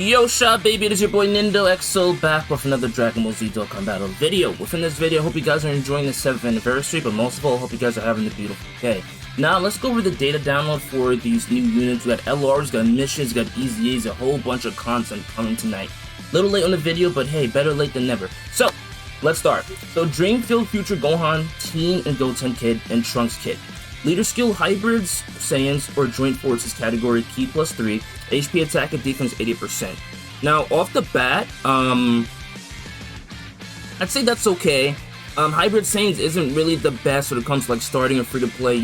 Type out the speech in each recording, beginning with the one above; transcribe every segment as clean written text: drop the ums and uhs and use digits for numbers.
Yo, shop baby, it is your boy Nindo XO back with another Dragon Ball Z Dokkan battle video. Within this video, I hope you guys are enjoying the 7th anniversary, but most of all, I hope you guys are having a beautiful day. Now, let's go over the data download for these new units. We got LRs, got missions, got EZAs, a whole bunch of content coming tonight. Little late on the video, but hey, better late than never. So, let's start. So, Dreamfield Future Gohan, Teen and Goten Kid, and Trunks Kid. Leader skill hybrids, Saiyans, or joint forces category key +3, HP attack and defense 80%. Now, off the bat, I'd say that's okay. Hybrid Saiyans isn't really the best when it comes to like starting a free-to-play,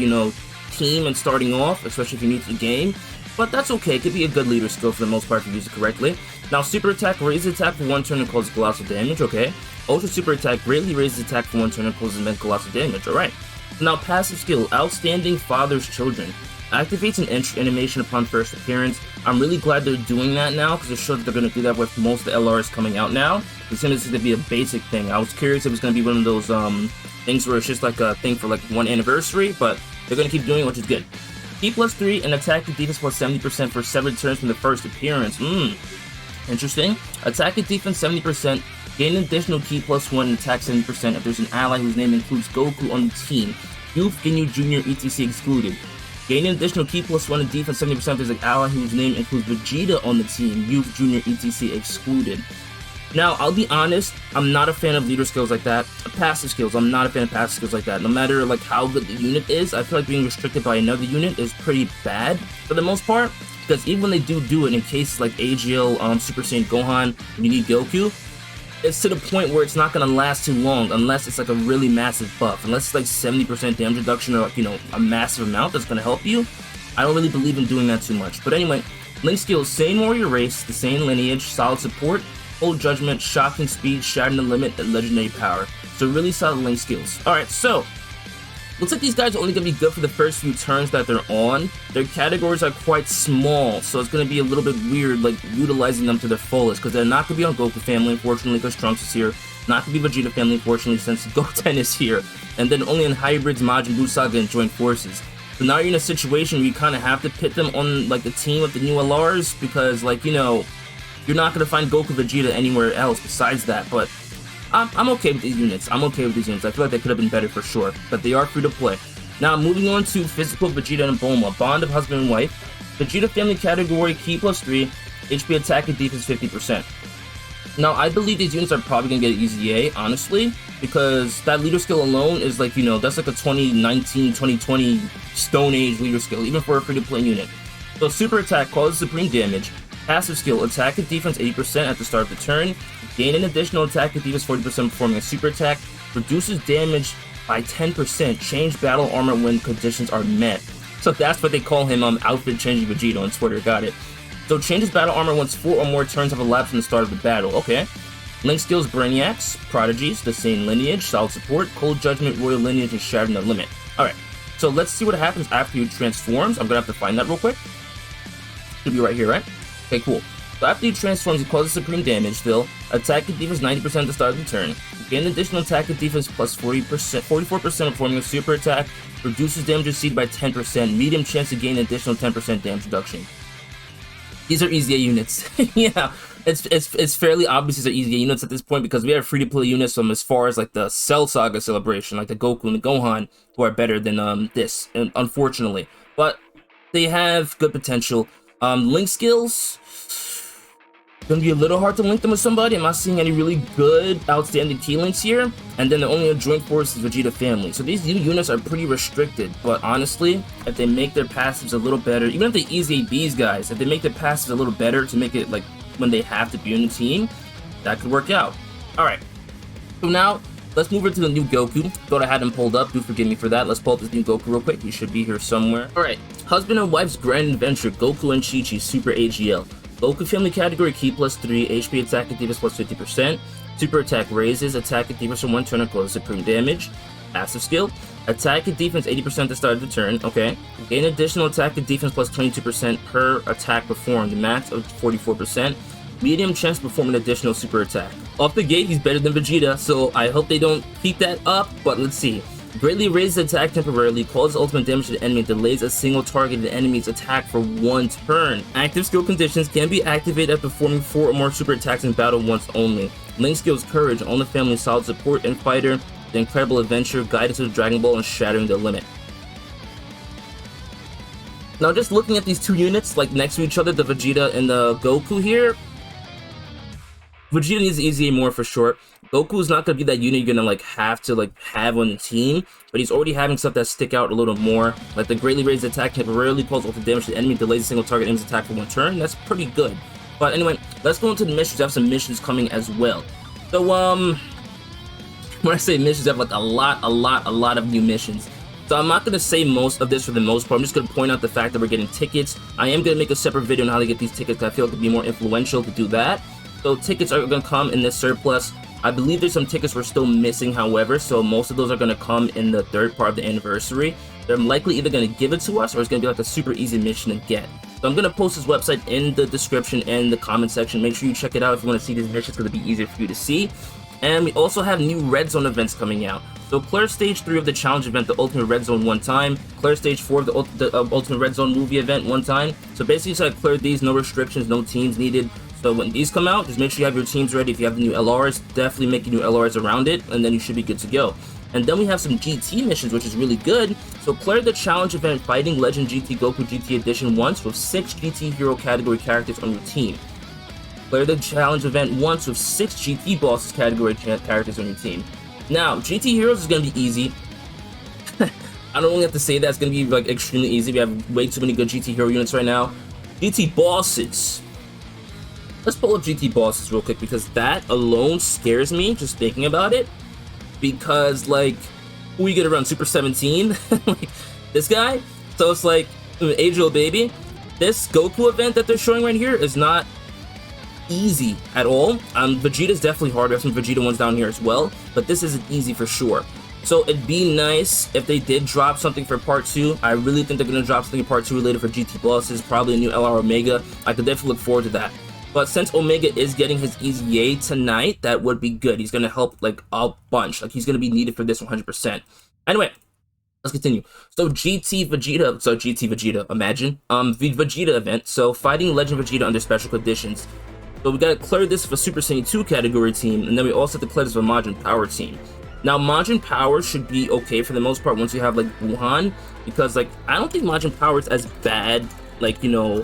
team and starting off, especially if you're new to the game. But that's okay, it could be a good leader skill for the most part if you use it correctly. Now, Super Attack raises attack for 1 turn and causes colossal damage, okay. Ultra Super Attack greatly raises attack for 1 turn and causes immense colossal damage, alright. Now, passive skill, Outstanding Father's Children. Activates an entry animation upon first appearance. I'm really glad they're doing that now, because it shows that they're going to do that with most of the LRs coming out now. As soon as it's going to be a basic thing. I was curious if it was going to be one of those things where it's just like a thing for like 1 anniversary, but they're going to keep doing it, which is good. Key +3 and attack and defense +70% for 7 turns from the first appearance. Interesting. Attack and defense 70%. Gain an additional key +1 and attack 70% if there's an ally whose name includes Goku on the team. Youth, Ginyu Jr., etc. excluded. Gain an additional key +1 and defense 70% if there's an ally whose name includes Vegeta on the team. Youth, Jr., etc. excluded. Now, I'll be honest, I'm not a fan of leader skills like that. Passive skills, I'm not a fan of passive skills like that. No matter like how good the unit is, I feel like being restricted by another unit is pretty bad for the most part. Because even when they do it in cases like AGL, Super Saiyan Gohan, when you need Goku, it's to the point where it's not going to last too long unless it's like a really massive buff. Unless it's like 70% damage reduction or like, a massive amount that's going to help you. I don't really believe in doing that too much. But anyway, Link skills, Saiyan Warrior Race, the Saiyan Lineage, Solid Support, Hold Judgment, Shocking Speed, Shattering the Limit, and Legendary Power. So really solid Link skills. Alright, so looks like these guys are only going to be good for the first few turns that they're on. Their categories are quite small, so it's going to be a little bit weird, like, utilizing them to their fullest, because they're not going to be on Goku Family, unfortunately, because Trunks is here. Not going to be Vegeta Family, unfortunately, since Goten is here. And then only in Hybrids, Majin Buu, Saga, and Joint Forces. So now you're in a situation where you kind of have to pit them on, like, the team with the new LRs, because, like, you're not going to find Goku Vegeta anywhere else besides that, but I'm okay with these units. I feel like they could have been better for sure, but they are free to play. Now, moving on to physical Vegeta and Bulma, Bond of Husband and Wife. Vegeta Family category, key +3, HP attack and defense 50%. Now, I believe these units are probably going to get an EZA, honestly, because that leader skill alone is like, that's like a 2019, 2020 Stone Age leader skill, even for a free to play unit. So, super attack causes supreme damage. Passive skill, attack and defense 80% at the start of the turn. Gain an additional attack and defense 40% performing a super attack. Reduces damage by 10%. Change battle armor when conditions are met. So that's what they call him, outfit changing Vegeta on Twitter, got it. So changes battle armor once 4 or more turns have elapsed from the start of the battle, okay. Link skills, Brainiacs, Prodigies, the same lineage, Solid Support, Cold Judgment, Royal Lineage, and Shattering the Limit. Alright, so let's see what happens after he transforms. I'm gonna have to find that real quick. Should be right here, right? Okay, cool. So after he transforms, he causes supreme damage still. Attack and defense 90% at the start of the turn. Gain additional attack and defense plus 44% performing a super attack. Reduces damage received by 10%. Medium chance to gain additional 10% damage reduction. These are EZA units. Yeah, it's fairly obvious these are EZA units at this point because we have free-to-play units from as far as like the Cell Saga celebration, like the Goku and the Gohan, who are better than this, unfortunately. But they have good potential. Link skills, gonna be a little hard to link them with somebody. I'm not seeing any really good outstanding key links here. And then the only joint force is Vegeta Family. So these new units are pretty restricted, but honestly, if they make their passives a little better, even if they EZA these guys, if they make their passives a little better to make it like when they have to be on the team, that could work out. Alright, so now let's move into the new Goku. Thought I had him pulled up, do forgive me for that. Let's pull up this new Goku real quick, he should be here somewhere. Alright, Husband and Wife's Grand Adventure, Goku and Chi-Chi, Super AGL. Goku Family category, key +3, HP attack and defense +50%. Super attack raises, attack and defense for 1 turn and causes supreme damage. Passive skill, attack and defense 80% at the start of the turn, okay. Gain additional attack and defense plus 22% per attack performed, max of 44%. Medium chance to perform an additional super attack. Off the gate, he's better than Vegeta, so I hope they don't keep that up, but let's see. Greatly raises attack temporarily, causes ultimate damage to the enemy, delays a single targeted enemy's attack for 1 turn. Active skill conditions can be activated after performing 4 or more super attacks in battle once only. Link skills Courage, Own the Family, Solid Support, and Fighter, The Incredible Adventure, Guidance to the Dragon Ball, and Shattering the Limit. Now just looking at these two units, like next to each other, the Vegeta and the Goku here, Vegeta needs EZA more for sure. Goku is not going to be that unit you're going to like have to have on the team, but he's already having stuff that stick out a little more. Like the greatly raised attack temporarily causes ultimate damage to the enemy, delays a single target enemy's attack for 1 turn. That's pretty good. But anyway, let's go into the missions. We have some missions coming as well. So when I say missions, I have like a lot of new missions. So I'm not going to say most of this for the most part. I'm just going to point out the fact that we're getting tickets. I am going to make a separate video on how to get these tickets. I feel it could be more influential to do that. So tickets are going to come in this surplus. I believe there's some tickets we're still missing, however, so most of those are going to come in the 3rd part of the anniversary. They're likely either going to give it to us or it's going to be like a super easy mission to get. So I'm going to post this website in the description and the comment section. Make sure you check it out if you want to see these missions. It's going to be easier for you to see. And we also have new Red Zone events coming out. So clear Stage 3 of the Challenge event, the Ultimate Red Zone 1 time. Clear Stage 4 of the Ultimate Red Zone movie event 1 time. So basically, so I cleared these, no restrictions, no teams needed. So when these come out, just make sure you have your teams ready. If you have the new LRs, definitely make your new LRs around it, and then you should be good to go. And then we have some GT missions, which is really good. So clear the challenge event Fighting Legend GT Goku GT Edition once with 6 GT Hero category characters on your team. Clear the challenge event once with 6 GT Bosses category characters on your team. Now, GT Heroes is going to be easy. I don't really have to say that. It's going to be like extremely easy. We have way too many good GT Hero units right now. GT Bosses. Let's pull up GT Bosses real quick because that alone scares me just thinking about it. Because, like, who you get around Super 17? Like, this guy? So it's like, Age-O baby. This Goku event that they're showing right here is not easy at all. Vegeta's definitely hard. We have some Vegeta ones down here as well. But this isn't easy for sure. So it'd be nice if they did drop something for Part 2. I really think they're going to drop something in Part 2 related for GT Bosses. Probably a new LR Omega. I could definitely look forward to that. But since Omega is getting his EZA tonight, that would be good. He's going to help, like, a bunch. Like, he's going to be needed for this 100%. Anyway, let's continue. So, GT Vegeta, imagine. The Vegeta event. So, Fighting Legend Vegeta under special conditions. So, we got to clear this for Super Saiyan 2 category team. And then we also have to clear this for Majin Power team. Now, Majin Power should be okay for the most part once you have, like, Gohan. Because, like, I don't think Majin Power is as bad, like, you know,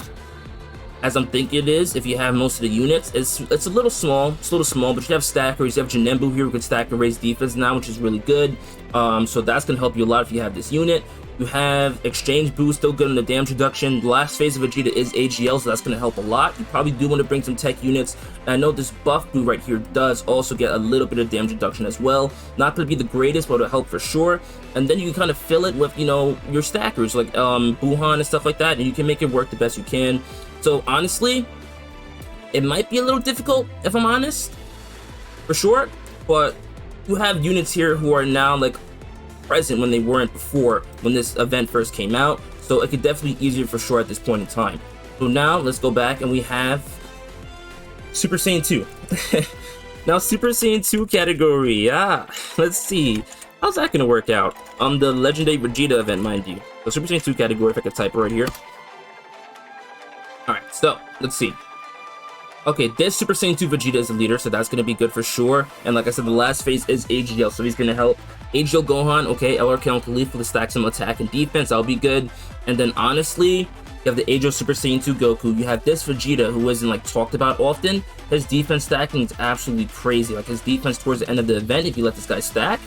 as I'm thinking it is. If you have most of the units, it's a little small, but you have stackers. You have Janembu here who can stack and raise defense now, which is really good. So that's gonna help you a lot if you have this unit. You have Exchange Boost, still good in the damage reduction. The last phase of Vegeta is AGL, so that's gonna help a lot. You probably do want to bring some tech units. And I know this buff boo right here does also get a little bit of damage reduction as well. Not gonna be the greatest, but it'll help for sure. And then you can kind of fill it with, you know, your stackers like Gohan and stuff like that, and you can make it work the best you can. So honestly, it might be a little difficult if I'm honest, for sure, but you have units here who are now like present when they weren't before when this event first came out, so it could definitely be easier for sure at this point in time. So now let's go back and we have Super Saiyan 2. Now Super Saiyan 2 category, let's see. How's that gonna work out? The Legendary Vegeta event, mind you. So Super Saiyan 2 category, if I could type it right here. Alright, so, let's see. Okay, this Super Saiyan 2 Vegeta is the leader, so that's going to be good for sure. And like I said, the last phase is AGL, so he's going to help. AGL Gohan, okay, LRK on Khalifa to stack some attack and defense, that'll be good. And then honestly, you have the AGL Super Saiyan 2 Goku. You have this Vegeta, who isn't like talked about often. His defense stacking is absolutely crazy. Like his defense towards the end of the event, if you let this guy stack,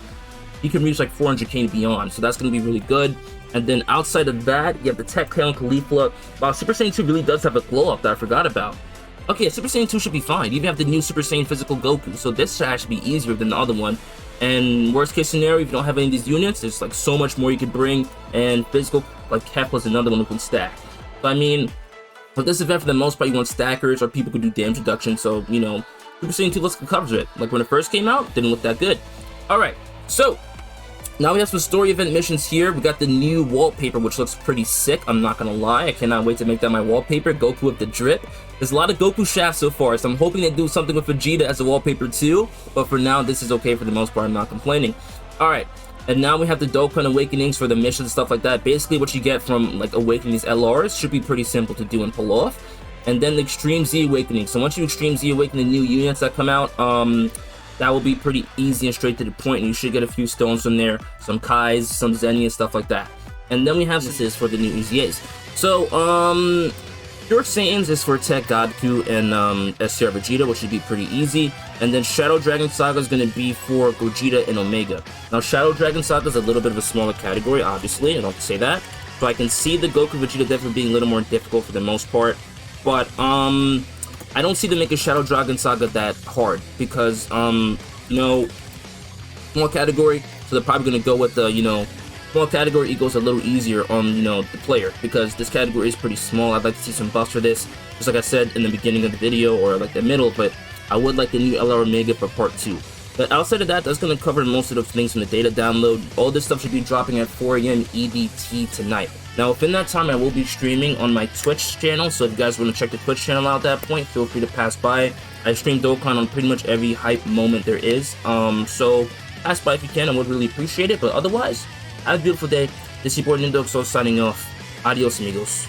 he can reach like 400k and beyond, so that's going to be really good. And then outside of that, you have the Tech Clan Khalifa. Wow, Super Saiyan 2 really does have a glow up that I forgot about. Okay, Super Saiyan 2 should be fine. You even have the new Super Saiyan Physical Goku, so this should actually be easier than the other one. And worst case scenario, if you don't have any of these units, there's like so much more you can bring. And Physical, like Kefla is another one who can stack. So I mean, with this event, for the most part, you want stackers or people who do damage reduction. So, you know, Super Saiyan 2 looks covers it. Like when it first came out, didn't look that good. Alright, so now we have some story event missions here. We got the new wallpaper, which looks pretty sick. I'm not gonna lie. I cannot wait to make that my wallpaper. Goku with the drip. There's a lot of Goku shafts so far, so I'm hoping they do something with Vegeta as a wallpaper too. But for now, this is okay for the most part. I'm not complaining. Alright, And now we have the Dokkan Awakenings for the missions and stuff like that. Basically, what you get from like awakening these LRs should be pretty simple to do and pull off. And then the Extreme Z Awakening. So once you Extreme Z Awaken the new units that come out, that will be pretty easy and straight to the point. And you should get a few stones from there, some Kais, some Zenny, and stuff like that. And then we have this is for the new EZAs. So Pure Saiyans is for Tech Godku and SCR Vegeta, which should be pretty easy. And then Shadow Dragon Saga is going to be for Gogeta and Omega. Now, Shadow Dragon Saga is a little bit of a smaller category, obviously, I don't say that. So I can see the Goku Vegeta definitely being a little more difficult for the most part. But, I don't see them making Shadow Dragon Saga that hard. Because, you know, small category, so they're probably going to go with the, you know, small category equals a little easier on, you know, the player, because this category is pretty small. I'd like to see some buffs for this, just like I said in the beginning of the video, or like the middle, but I would like the new LR Omega for part 2. But outside of that, that's going to cover most of the things from the data download. All this stuff should be dropping at 4 AM EDT tonight. Now, within that time, I will be streaming on my Twitch channel, so if you guys want to check the Twitch channel out at that point, feel free to pass by. I stream Dokkan on pretty much every hype moment there is, so pass by if you can. I would really appreciate it, but otherwise, have a beautiful day. This is your boy Nindok, so signing off. Adios, amigos.